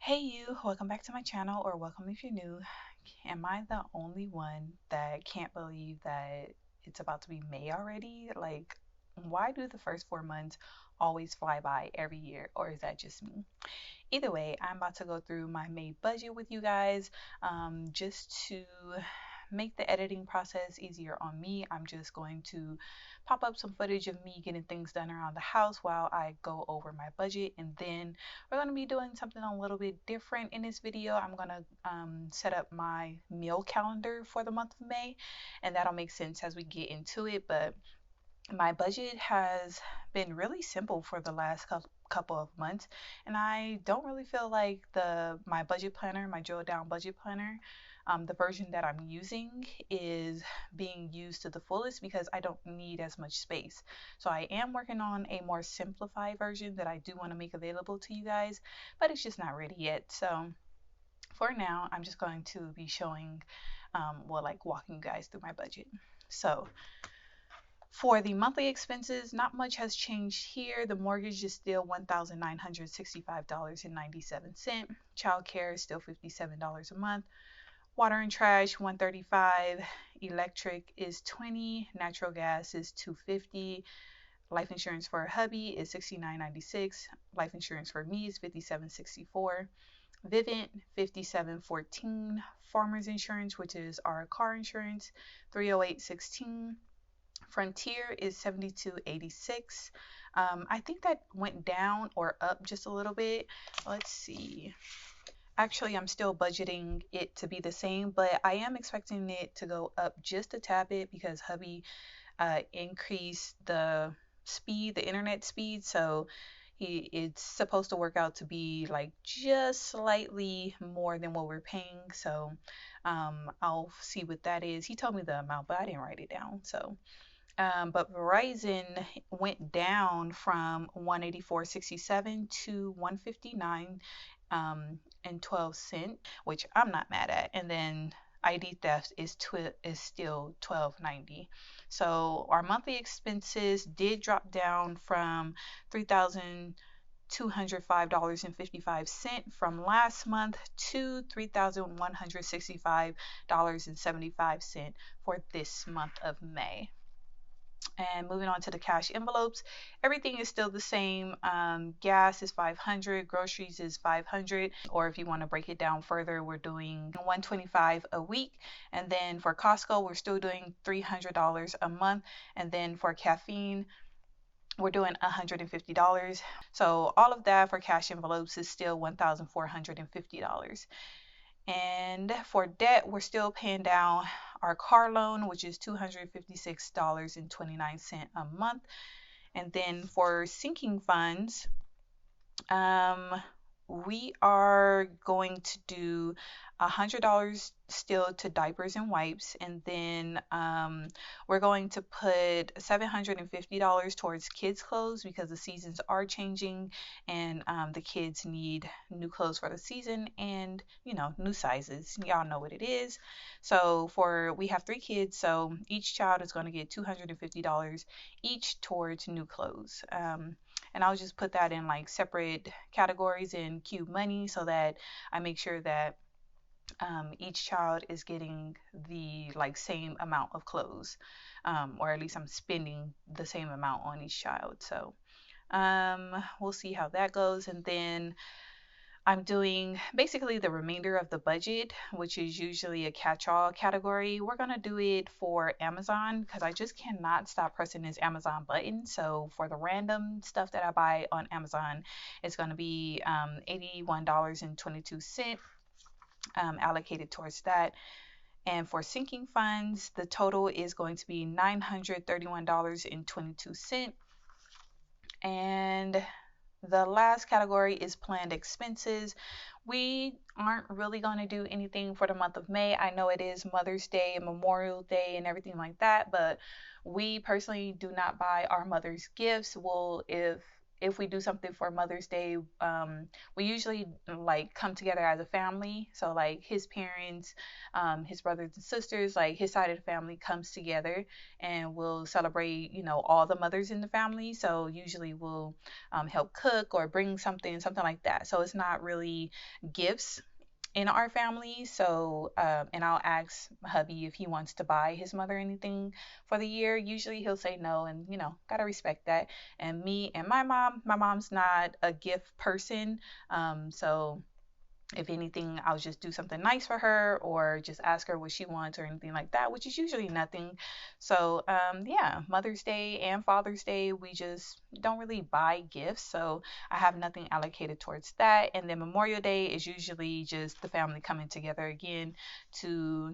Hey you, welcome back to my channel, or welcome if you're new. Am I the only one that can't believe that it's about to be May already? Like, why do the first 4 months always fly by every year, or is that just me? Either way, I'm about to go through my May budget with you guys, just to make the editing process easier on me. I'm just going to pop up some footage of me getting things done around the house while I go over my budget. And then we're going to be doing something a little bit different in this video. I'm going to set up my meal calendar for the month of May, and that'll make sense as we get into it. But my budget has been really simple for the last couple of months, and I don't really feel like my budget planner, my drill down budget planner, the version that I'm using is being used to the fullest because I don't need as much space. So I am working on a more simplified version that I do want to make available to you guys, but it's just not ready yet. So for now, I'm just going to be showing, like walking you guys through my budget. So for the monthly expenses, not much has changed here. The mortgage is still $1,965.97. Childcare is still $57 a month. Water and trash, $135. Electric is $20. Natural gas is $250. Life insurance for a hubby is $69.96. Life insurance for me is $57.64. Vivint, $57.14. Farmers insurance, which is our car insurance, $308.16. Frontier is 72.86. I think that went down or up just a little bit. Let's see. Actually, I'm still budgeting it to be the same, but I am expecting it to go up just a tad bit because hubby increased the internet speed. So it's supposed to work out to be like just slightly more than what we're paying. So I'll see what that is. He told me the amount, but I didn't write it down. So but Verizon went down from 184.67 to 159 and 12 cent, which I'm not mad at. And then ID theft is still 12.90. So our monthly expenses did drop down from $3,205.55 from last month to $3,165.75 for this month of May. And moving on to the cash envelopes, everything is still the same. Gas is 500, groceries is 500, or if you want to break it down further, we're doing 125 a week. And then for Costco, we're still doing $300 a month. And then for caffeine, we're doing $150. So all of that for cash envelopes is still $1,450. And for debt, we're still paying down our car loan, which is $256.29 a month. And then for sinking funds, we are going to do $100 still to diapers and wipes, and then we're going to put $750 towards kids clothes because the seasons are changing, and the kids need new clothes for the season, and new sizes. Y'all know what it is. So we have 3 kids, so each child is going to get $250 each towards new clothes. And I'll just put that in like separate categories in Cube Money so that I make sure that each child is getting the like same amount of clothes, or at least I'm spending the same amount on each child. So we'll see how that goes. And then I'm doing basically the remainder of the budget, which is usually a catch-all category. We're going to do it for Amazon because I just cannot stop pressing this Amazon button. So for the random stuff that I buy on Amazon, it's going to be $81.22 allocated towards that. And for sinking funds, the total is going to be $931.22. And the last category is planned expenses. We aren't really going to do anything for the month of May. I know it is Mother's Day and Memorial Day and everything like that, but we personally do not buy our mother's gifts. Well, if if we do something for Mother's Day, we usually like come together as a family. So like his parents, his brothers and sisters, like his side of the family comes together and we'll celebrate, all the mothers in the family. So usually we'll help cook or bring something like that. So it's not really gifts in our family. So, and I'll ask hubby if he wants to buy his mother anything for the year. Usually he'll say no, and gotta respect that. And me and my mom's not a gift person. So if anything, I'll just do something nice for her or just ask her what she wants or anything like that, which is usually nothing. So, yeah, Mother's Day and Father's Day, we just don't really buy gifts. So I have nothing allocated towards that. And then Memorial Day is usually just the family coming together again to,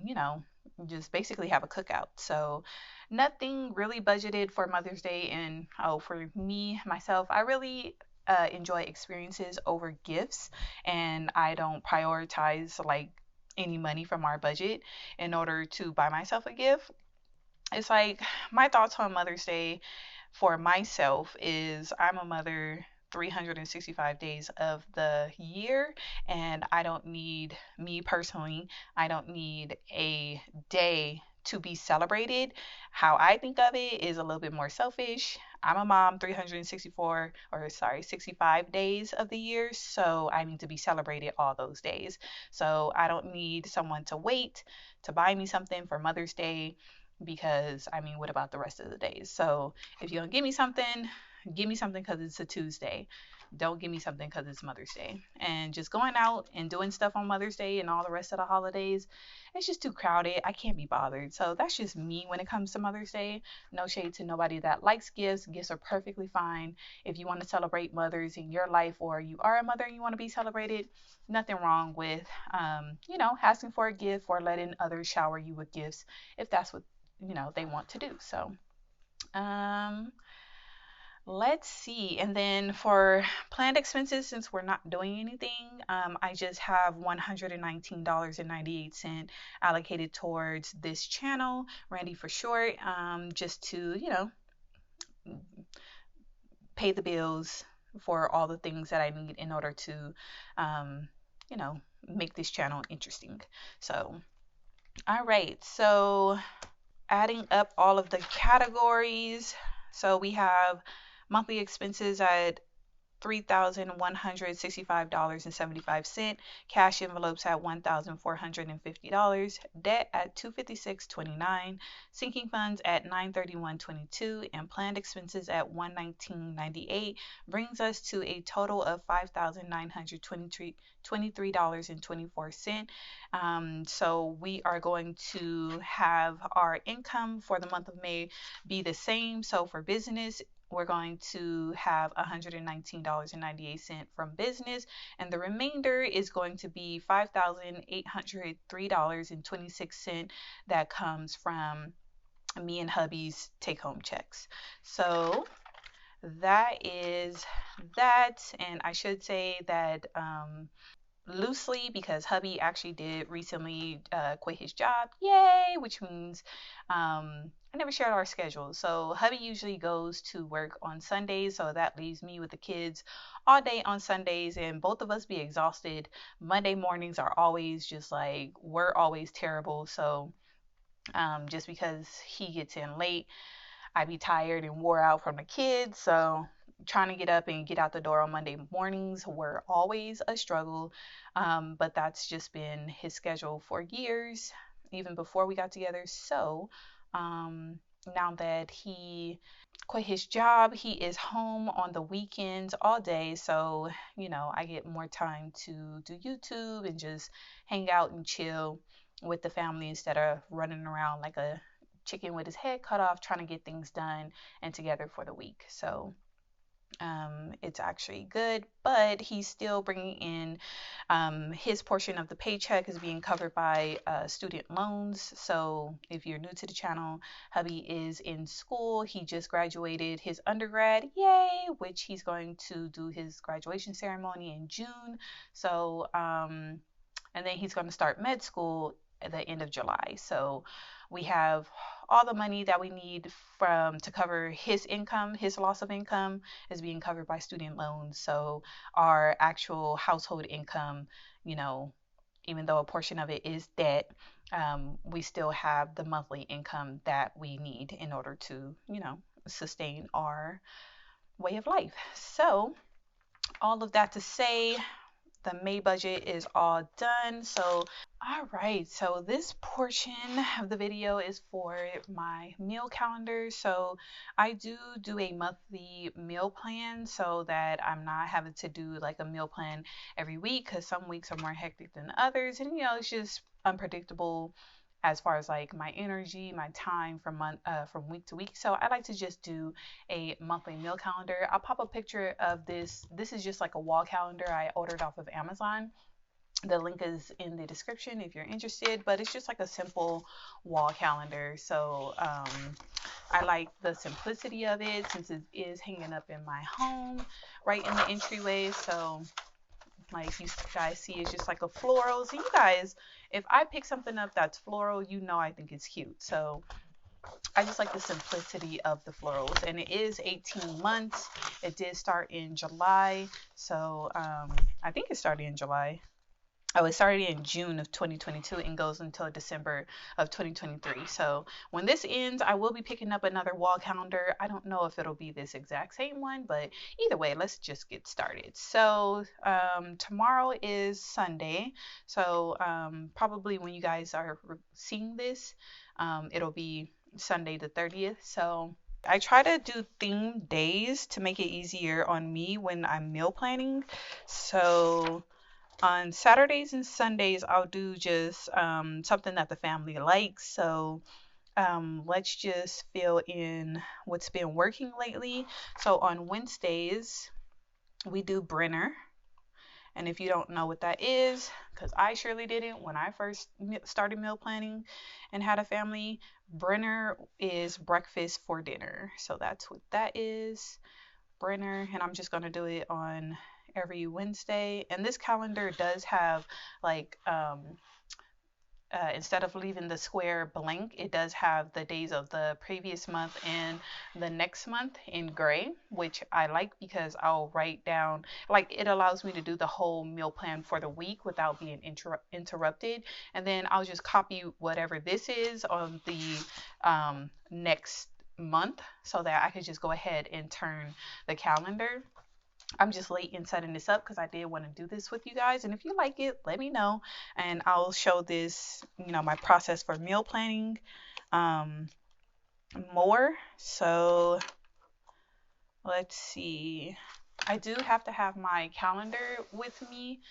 just basically have a cookout. So nothing really budgeted for Mother's Day. And oh, for me, myself, I really enjoy experiences over gifts, and I don't prioritize like any money from our budget in order to buy myself a gift. It's like my thoughts on Mother's Day for myself is I'm a mother 365 days of the year, and I don't need, me personally, I don't need a day to be celebrated. How I think of it is a little bit more selfish. I'm a mom 364, or sorry, 65 days of the year, so I need to be celebrated all those days. So I don't need someone to wait to buy me something for Mother's Day, because I mean, what about the rest of the days? So if you're gonna give me something because it's a Tuesday. Don't give me something because it's Mother's Day. And just going out and doing stuff on Mother's Day and all the rest of the holidays, it's just too crowded. I can't be bothered. So that's just me when it comes to Mother's Day. No shade to nobody that likes gifts. Gifts are perfectly fine. If you want to celebrate mothers in your life, or you are a mother and you want to be celebrated, nothing wrong with, asking for a gift or letting others shower you with gifts if that's what they want to do. So, um, let's see. And then for planned expenses, since we're not doing anything, I just have $119.98 allocated towards this channel, Randy for short, just to, pay the bills for all the things that I need in order to, um, you know, make this channel interesting. So, all right. So, adding up all of the categories. So we have monthly expenses at $3,165.75, cash envelopes at $1,450, debt at $256.29, sinking funds at $931.22, and planned expenses at $119.98 brings us to a total of $5,923.24. So we are going to have our income for the month of May be the same. So for business, we're going to have $119.98 from business, and the remainder is going to be $5,803.26 that comes from me and hubby's take home checks. So that is that, and I should say that loosely, because hubby actually did recently quit his job. Yay! Which means I never shared our schedule. So hubby usually goes to work on Sundays, so that leaves me with the kids all day on Sundays, and both of us be exhausted. Monday mornings are always just like, we're always terrible. So just because he gets in late, I be tired and wore out from the kids. So trying to get up and get out the door on Monday mornings were always a struggle. But that's just been his schedule for years, even before we got together. So now that he quit his job, he is home on the weekends all day. So, I get more time to do YouTube and just hang out and chill with the family instead of running around like a chicken with his head cut off trying to get things done and together for the week. So it's actually good, but he's still bringing in, his portion of the paycheck is being covered by student loans. So if you're new to the channel, hubby is in school. He just graduated his undergrad, yay, which he's going to do his graduation ceremony in June. So and then he's going to start med school the end of July. So we have all the money that we need from to cover his income. His loss of income is being covered by student loans. So our actual household income, you know, even though a portion of it is debt, we still have the monthly income that we need in order to, sustain our way of life. So all of that to say, the May budget is all done. So, all right. So this portion of the video is for my meal calendar. So I do a monthly meal plan so that I'm not having to do like a meal plan every week, because some weeks are more hectic than others. And, it's just unpredictable as far as like my energy, my time from week to week. So I like to just do a monthly meal calendar. I'll pop a picture of this. This is just like a wall calendar I ordered off of Amazon. The link is in the description if you're interested, but it's just like a simple wall calendar. So I like the simplicity of it since it is hanging up in my home right in the entryway. So like you guys see, it's just like a floral. So you guys, if I pick something up that's floral, I think it's cute. So I just like the simplicity of the florals, and it is 18 months. It did start in July, so I think it started in July. Oh, it started in June of 2022 and goes until December of 2023. So when this ends, I will be picking up another wall calendar. I don't know if it'll be this exact same one, but either way, let's just get started. So tomorrow is Sunday. So probably when you guys are seeing this, it'll be Sunday the 30th. So I try to do themed days to make it easier on me when I'm meal planning. So on Saturdays and Sundays, I'll do just something that the family likes. So let's just fill in what's been working lately. So on Wednesdays, we do Brenner. And if you don't know what that is, because I surely didn't when I first started meal planning and had a family, Brenner is breakfast for dinner. So that's what that is. Brenner, and I'm just going to do it on every Wednesday. And this calendar does have like instead of leaving the square blank, it does have the days of the previous month and the next month in gray, which I like because I'll write down, like it allows me to do the whole meal plan for the week without being interrupted. And then I'll just copy whatever this is on the next month so that I could just go ahead and turn the calendar. I'm just late in setting this up because I did want to do this with you guys. And if you like it, let me know. And I'll show this, my process for meal planning more. So let's see. I do have to have my calendar with me,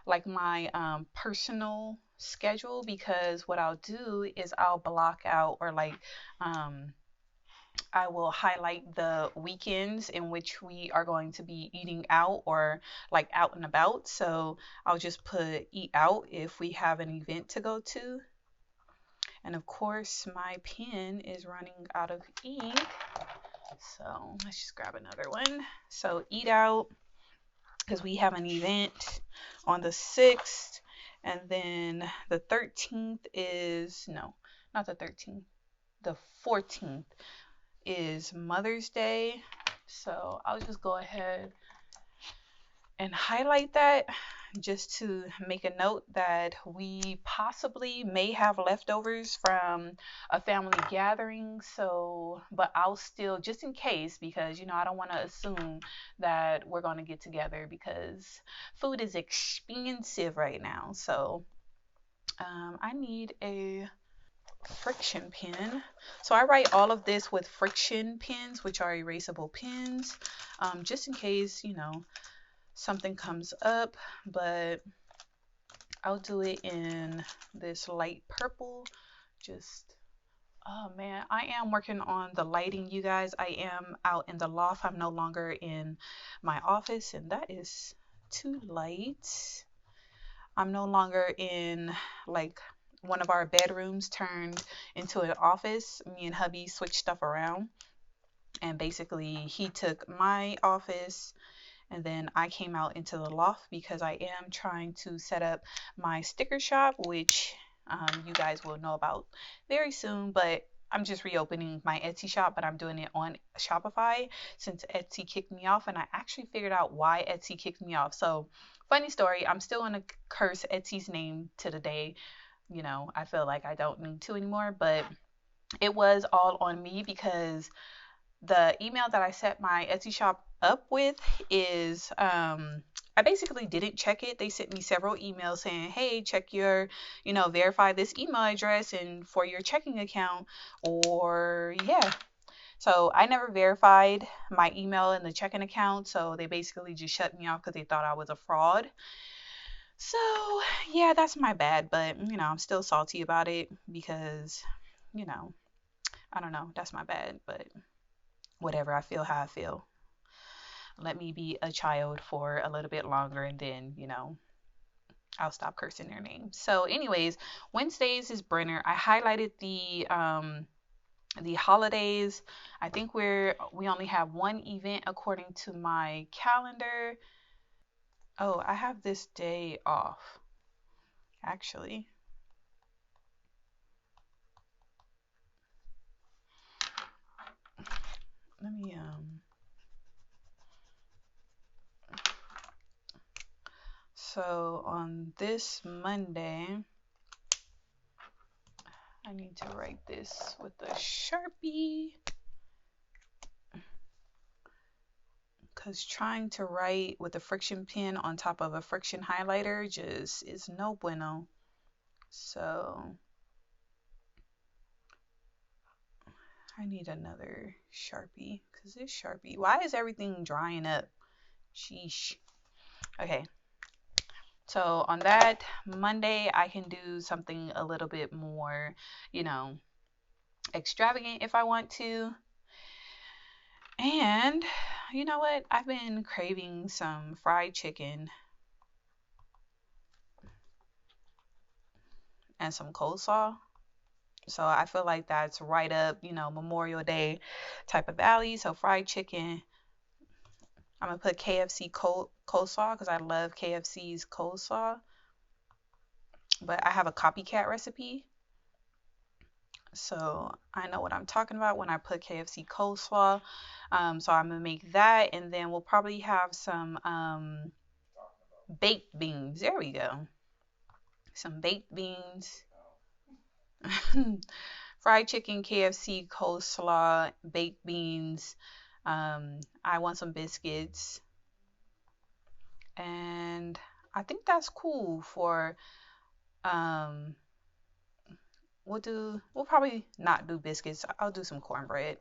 like my personal schedule, because what I'll do is I'll block out or like I will highlight the weekends in which we are going to be eating out or like out and about. So I'll just put eat out if we have an event to go to. And of course, my pen is running out of ink. So let's just grab another one. So eat out because we have an event on the 6th. And then the 13th is, no, not the 13th, the 14th is Mother's Day. So I'll just go ahead and highlight that just to make a note that we possibly may have leftovers from a family gathering. So, but I'll still, just in case, because I don't want to assume that we're going to get together because food is expensive right now. So I need a friction pen. So I write all of this with friction pens, which are erasable pens, just in case, something comes up, but I'll do it in this light purple. Oh man, I am working on the lighting, you guys. I am out in the loft. I'm no longer in my office, and that is too light. I'm no longer in like one of our bedrooms turned into an office. Me and hubby switched stuff around, and basically he took my office and then I came out into the loft because I am trying to set up my sticker shop, which you guys will know about very soon. But I'm just reopening my Etsy shop, but I'm doing it on Shopify since Etsy kicked me off. And I actually figured out why Etsy kicked me off. So, funny story, I'm still going to curse Etsy's name to the day. I feel like I don't need to anymore, but it was all on me because the email that I set my Etsy shop up with is I basically didn't check it. They sent me several emails saying, "Hey, check your, verify this email address and for your checking account." Or yeah. So I never verified my email and the checking account, so they basically just shut me off because they thought I was a fraud. So, yeah, that's my bad, but I'm still salty about it because, you know, I don't know, that's my bad, but whatever, I feel how I feel. Let me be a child for a little bit longer and then, I'll stop cursing their name. So, anyways, Wednesdays is Brenner. I highlighted the holidays. I think we only have one event according to my calendar. Oh, I have this day off, actually. Let me So on this Monday, I need to write this with a Sharpie because trying to write with a friction pen on top of a friction highlighter just is no bueno. So I need another Sharpie because this Sharpie, why is everything drying up? Sheesh. Okay. So on that Monday, I can do something a little bit more, you know, extravagant if I want to. And you know what? I've been craving some fried chicken and some coleslaw. So I feel like that's right up, Memorial Day type of alley. So fried chicken. I'm gonna put KFC coleslaw because I love KFC's coleslaw. But I have a copycat recipe. So I know what I'm talking about when I put KFC coleslaw. So I'm gonna make that, and then we'll probably have some baked beans. There we go. Some baked beans. Fried chicken, KFC, coleslaw, baked beans. I want some biscuits. And I think that's cool for um we'll probably not do biscuits. I'll do some cornbread.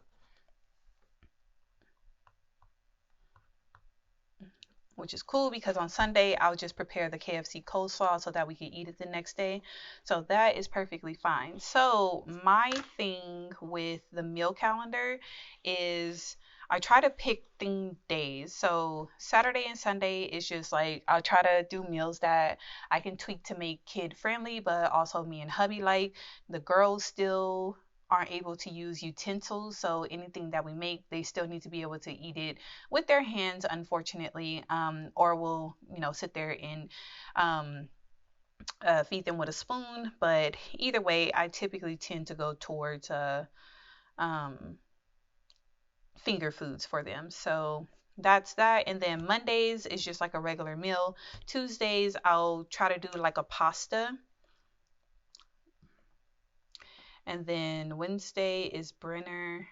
Which is cool because on Sunday I'll just prepare the KFC coleslaw so that we can eat it the next day. So that is perfectly fine. So my thing with the meal calendar is I try to pick theme days. So Saturday and Sunday is just like I'll try to do meals that I can tweak to make kid friendly, but also me and hubby like. The girls still aren't able to use utensils, so anything that we make, they still need to be able to eat it with their hands, unfortunately, or we'll, sit there and feed them with a spoon. But either way, I typically tend to go towards um, finger foods for them. So that's that. And then Mondays is just like a regular meal. Tuesdays, I'll try to do like a pasta. And then Wednesday is Brenner.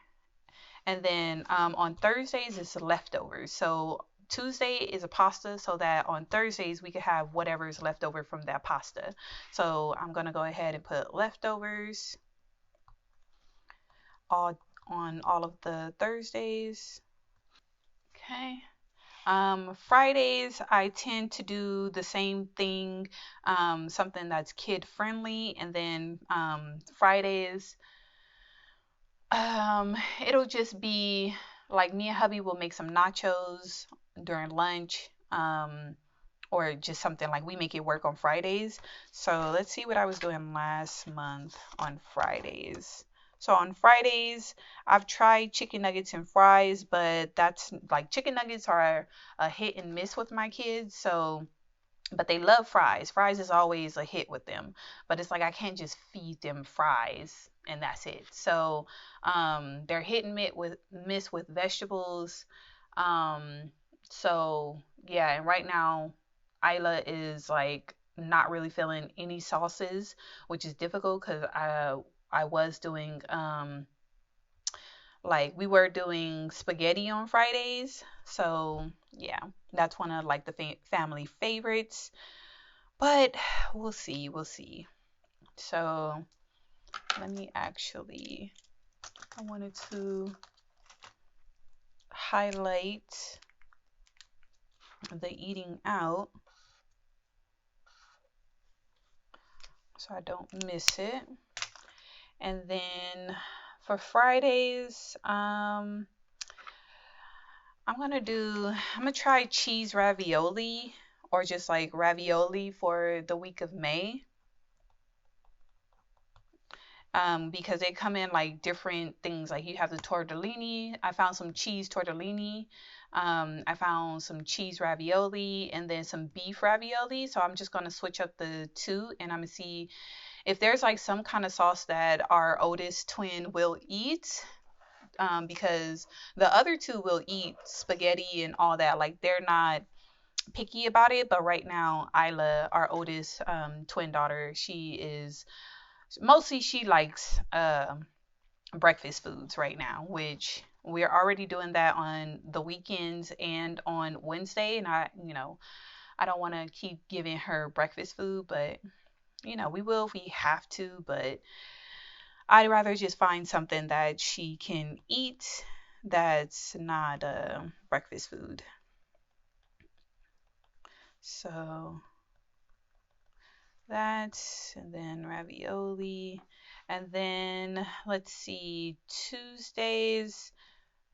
And then on Thursdays, it's leftovers. So Tuesday is a pasta so that on Thursdays we could have whatever is left over from that pasta. So I'm going to go ahead and put leftovers all on all of the Thursdays. Okay. Fridays, I tend to do the same thing, something that's kid friendly. And then Fridays, it'll just be like me and hubby will make some nachos during lunch, or just something like we make it work on Fridays. So let's see what I was doing last month on Fridays. So on Fridays, I've tried chicken nuggets and fries, but that's like chicken nuggets are a hit and miss with my kids. So but they love fries. Fries is always a hit with them, but it's like I can't just feed them fries and that's it. So they're hit and miss with vegetables. Um, so yeah, and right now Isla is like not really feeling any sauces, which is difficult because I was doing like we were doing spaghetti on Fridays. So yeah, that's one of like the family favorites. But we'll see, we'll see. So let me actually, I wanted to highlight the eating out so I don't miss it. And then for Fridays, I'm gonna try cheese ravioli or just like ravioli for the week of May. Because they come in like different things. Like you have the tortellini. I found some cheese tortellini. I found some cheese ravioli and then some beef ravioli. So I'm just gonna switch up the two and I'm gonna see if there's like some kind of sauce that our oldest twin will eat. Because the other two will eat spaghetti and all that. Like they're not picky about it. But right now, Isla, our oldest twin daughter, she likes breakfast foods right now, which we're already doing that on the weekends and on Wednesday. And I don't want to keep giving her breakfast food, but we will if we have to. But I'd rather just find something that she can eat that's not breakfast food. So that's, and then ravioli. And then let's see, Tuesdays.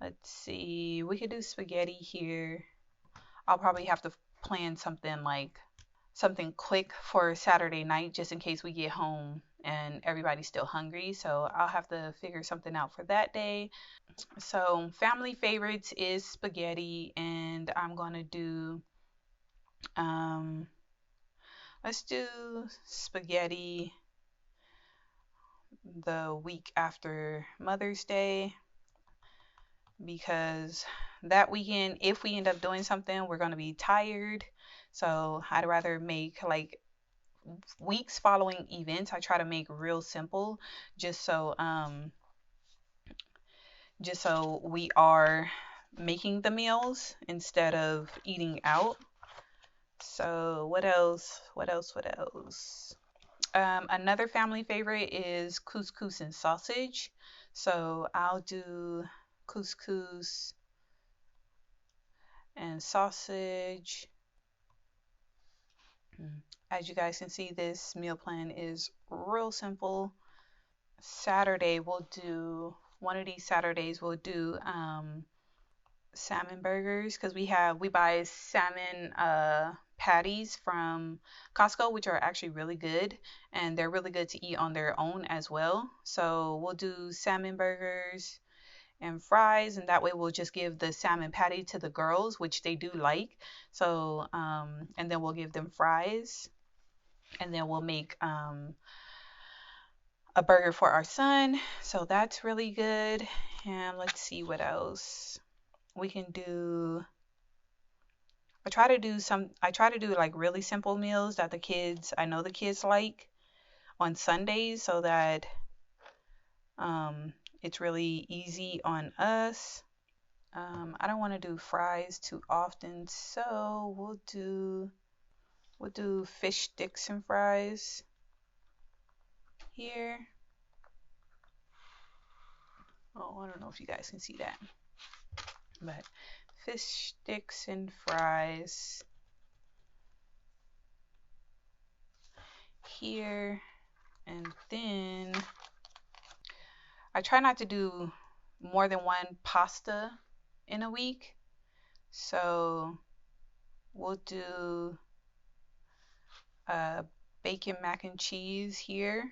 Let's see, we could do spaghetti here. I'll probably have to plan something like something quick for Saturday night just in case we get home and everybody's still hungry. So I'll have to figure something out for that day. So family favorites is spaghetti, and I'm gonna do um let's do spaghetti the week after Mother's Day because that weekend, if we end up doing something, we're going to be tired. So I'd rather make like weeks following events, I try to make real simple just so we are making the meals instead of eating out. So what else? What else? What else? Another family favorite is couscous and sausage. So I'll do couscous and sausage. As you guys can see, this meal plan is real simple. Saturday, we'll do one of these Saturdays, we'll do salmon burgers because we buy salmon patties from Costco, which are actually really good and they're really good to eat on their own as well. So we'll do salmon burgers and fries, and that way we'll just give the salmon patty to the girls, which they do like. So and then we'll give them fries, and then we'll make a burger for our son. So that's really good. And let's see what else we can do. I try to do like really simple meals that I know the kids like on Sundays so that it's really easy on us. I don't want to do fries too often, so we'll do fish sticks and fries here. Oh, I don't know if you guys can see that, but fish sticks and fries here. And then I try not to do more than one pasta in a week. So we'll do uh, bacon mac and cheese here.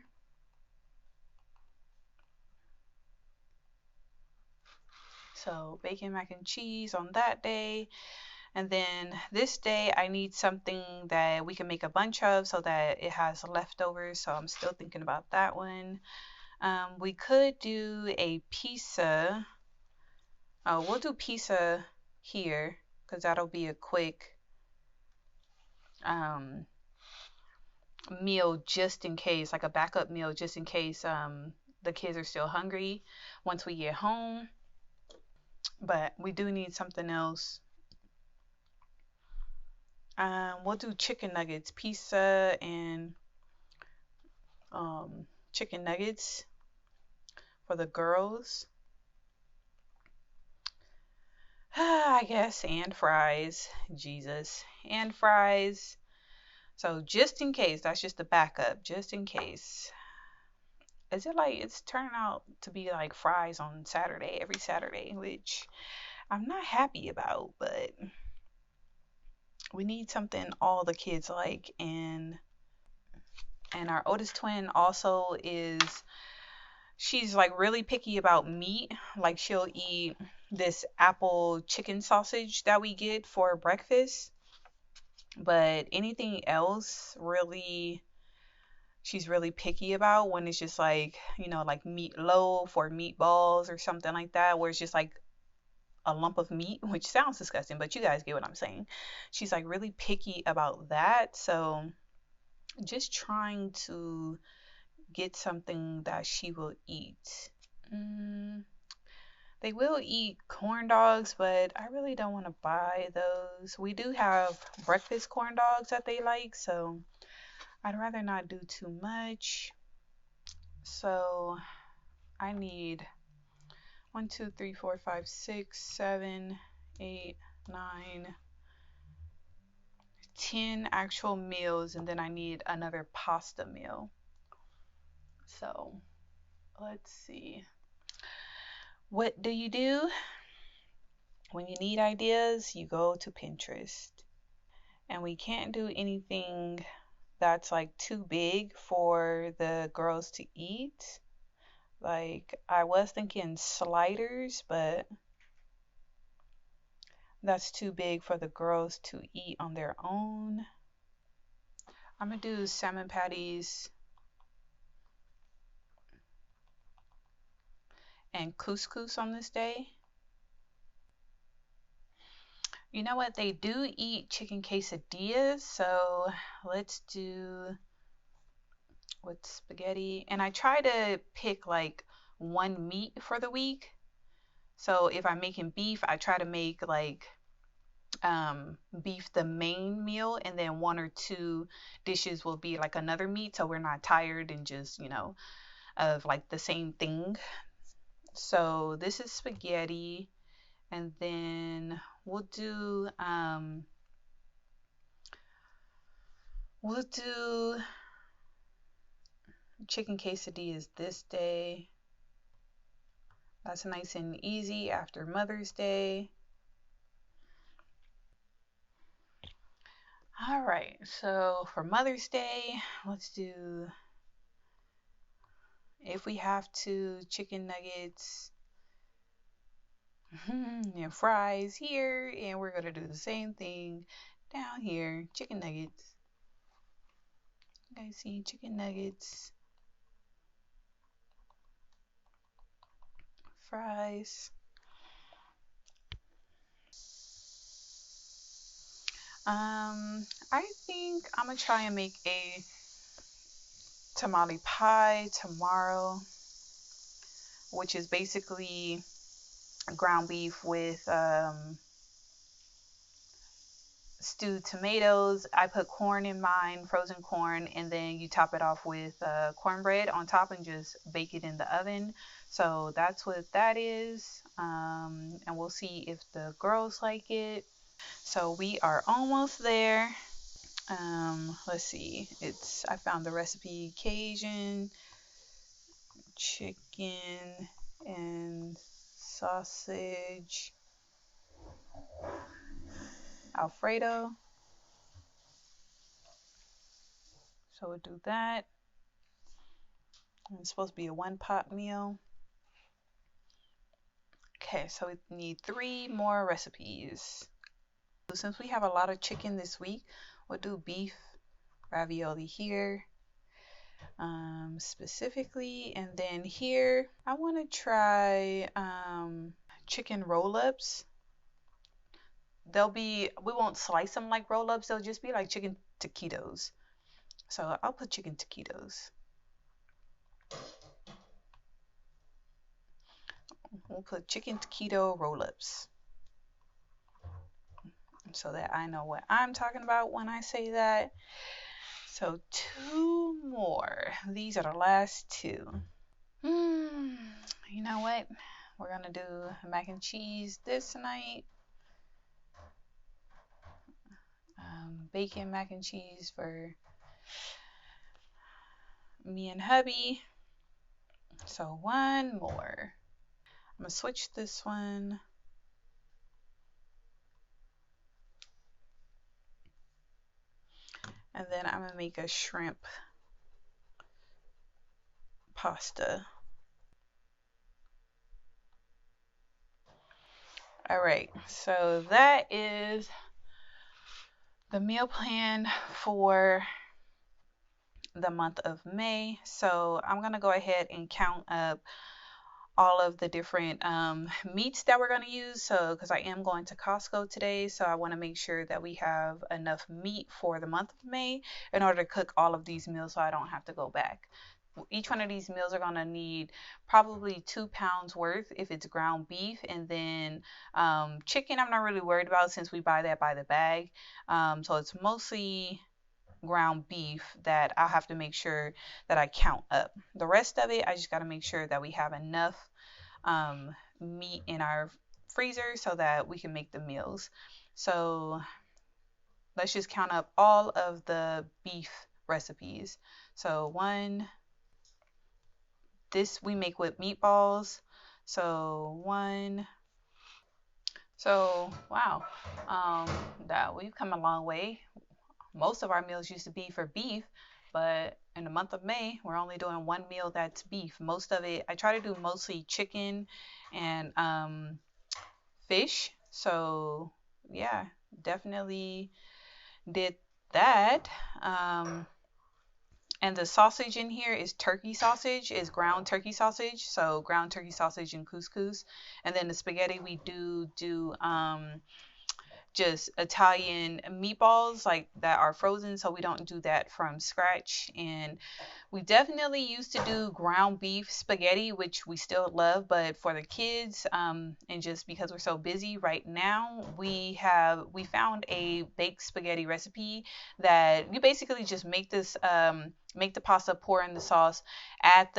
So bacon mac and cheese on that day. And then this day, I need something that we can make a bunch of so that it has leftovers. So I'm still thinking about that one. We could do a pizza. Oh, we'll do pizza here because that'll be a quick um, meal just in case, like a backup meal just in case the kids are still hungry once we get home. But we do need something else. We'll do chicken nuggets, pizza, and chicken nuggets for the girls. I guess, and fries. Jesus. And fries. So just in case, that's just the backup, just in case. Is it like it's turning out to be like fries on Saturday, every Saturday, which I'm not happy about, but we need something all the kids like. And our oldest twin also is, she's like really picky about meat. Like she'll eat this apple chicken sausage that we get for breakfast, but anything else really she's really picky about when it's just like, like meatloaf or meatballs or something like that, where it's just like a lump of meat, which sounds disgusting, but you guys get what I'm saying. She's like really picky about that. So just trying to get something that she will eat. Mm, they will eat corn dogs, but I really don't want to buy those. We do have breakfast corn dogs that they like, so I'd rather not do too much. So I need 1, 2, 3, 4, 5, 6, 7, 8, 9, 10 actual meals, and then I need another pasta meal. So let's see. What do you do when you need ideas? You go to Pinterest. And we can't do anything that's like too big for the girls to eat. Like I was thinking sliders, but that's too big for the girls to eat on their own. I'm gonna do salmon patties and couscous on this day. You know what? They do eat chicken quesadillas, so let's do with spaghetti. And I try to pick like one meat for the week. So if I'm making beef, I try to make like beef the main meal, and then one or two dishes will be like another meat, so we're not tired and just, of like the same thing. So this is spaghetti, and then we'll do chicken quesadillas this day. That's nice and easy after Mother's Day. All right, so for Mother's Day, let's do, if we have to, chicken nuggets and fries here, and we're gonna do the same thing down here. Chicken nuggets. You guys see chicken nuggets, fries. I think I'm gonna try and make a tamale pie tomorrow, which is basically ground beef with stewed tomatoes. I put corn in mine, frozen corn, and then you top it off with cornbread on top and just bake it in the oven. So that's what that is. And we'll see if the girls like it. So we are almost there. Let's see. I found the recipe: Cajun, chicken, and sausage Alfredo. So we'll do that. It's supposed to be a one pot meal. Okay, so we need 3 more recipes. So since we have a lot of chicken this week, we'll do beef ravioli here specifically. And then here, I want to try chicken roll-ups. We won't slice them like roll-ups, they'll just be like chicken taquitos. So I'll put chicken taquitos. We'll put chicken taquito roll-ups so that I know what I'm talking about when I say that. So two more. These are the last two. You know what? We're gonna do mac and cheese this night. Bacon mac and cheese for me and hubby. So one more. I'm gonna switch this one. And then I'm gonna make a shrimp pasta. All right, so that is the meal plan for the month of May. So I'm gonna go ahead and count up all of the different meats that we're going to use. So because I am going to Costco today, so I want to make sure that we have enough meat for the month of May in order to cook all of these meals so I don't have to go back. Each one of these meals are going to need probably 2 pounds worth if it's ground beef, and then chicken I'm not really worried about since we buy that by the bag. So it's mostly ground beef that I'll have to make sure that I count up. The rest of it, I just got to make sure that we have enough meat in our freezer so that we can make the meals. So let's just count up all of the beef recipes. So one, this we make with meatballs. So one, so wow, that we've come a long way. Most of our meals used to be for beef, but in the month of May, we're only doing one meal that's beef. Most of it, I try to do mostly chicken and fish. So yeah, definitely did that. And the sausage in here is turkey sausage, is ground turkey sausage. So ground turkey sausage and couscous. And then the spaghetti we do just Italian meatballs like that are frozen, so we don't do that from scratch. And we definitely used to do ground beef spaghetti, which we still love, but for the kids, and just because we're so busy right now, we found a baked spaghetti recipe that you basically just make the pasta, pour in the sauce, add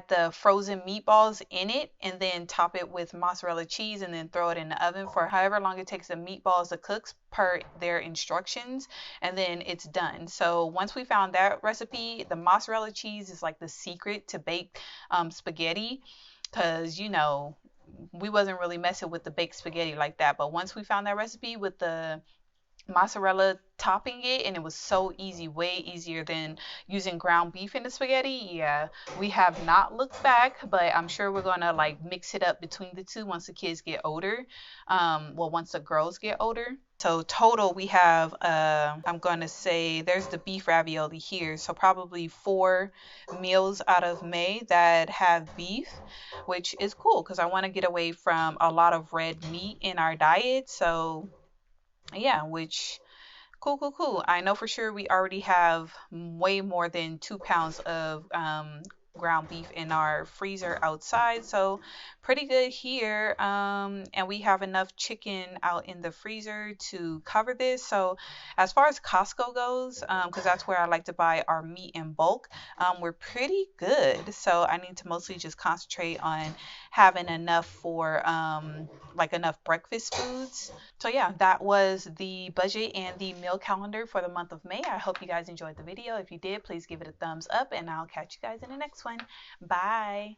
the frozen meatballs in it, and then top it with mozzarella cheese, and then throw it in the oven for however long it takes the meatballs to cook per their instructions, and then it's done. So once we found that recipe, the mozzarella cheese is like the secret to bake spaghetti, because we wasn't really messing with the baked spaghetti like that. But once we found that recipe with the mozzarella topping it, and it was so easy, way easier than using ground beef in the spaghetti. Yeah, we have not looked back, but I'm sure we're gonna like mix it up between the two once the kids get older. Well, once the girls get older. So total we have I'm gonna say there's the beef ravioli here, so probably 4 meals out of May that have beef, which is cool because I want to get away from a lot of red meat in our diet. So yeah, which cool. I know for sure we already have way more than 2 pounds of ground beef in our freezer outside, so pretty good here. And we have enough chicken out in the freezer to cover this. So as far as Costco goes, because that's where I like to buy our meat in bulk, we're pretty good. So I need to mostly just concentrate on having enough for like enough breakfast foods. So yeah, that was the budget and the meal calendar for the month of May. I hope you guys enjoyed the video. If you did, please give it a thumbs up, and I'll catch you guys in the next one. Bye.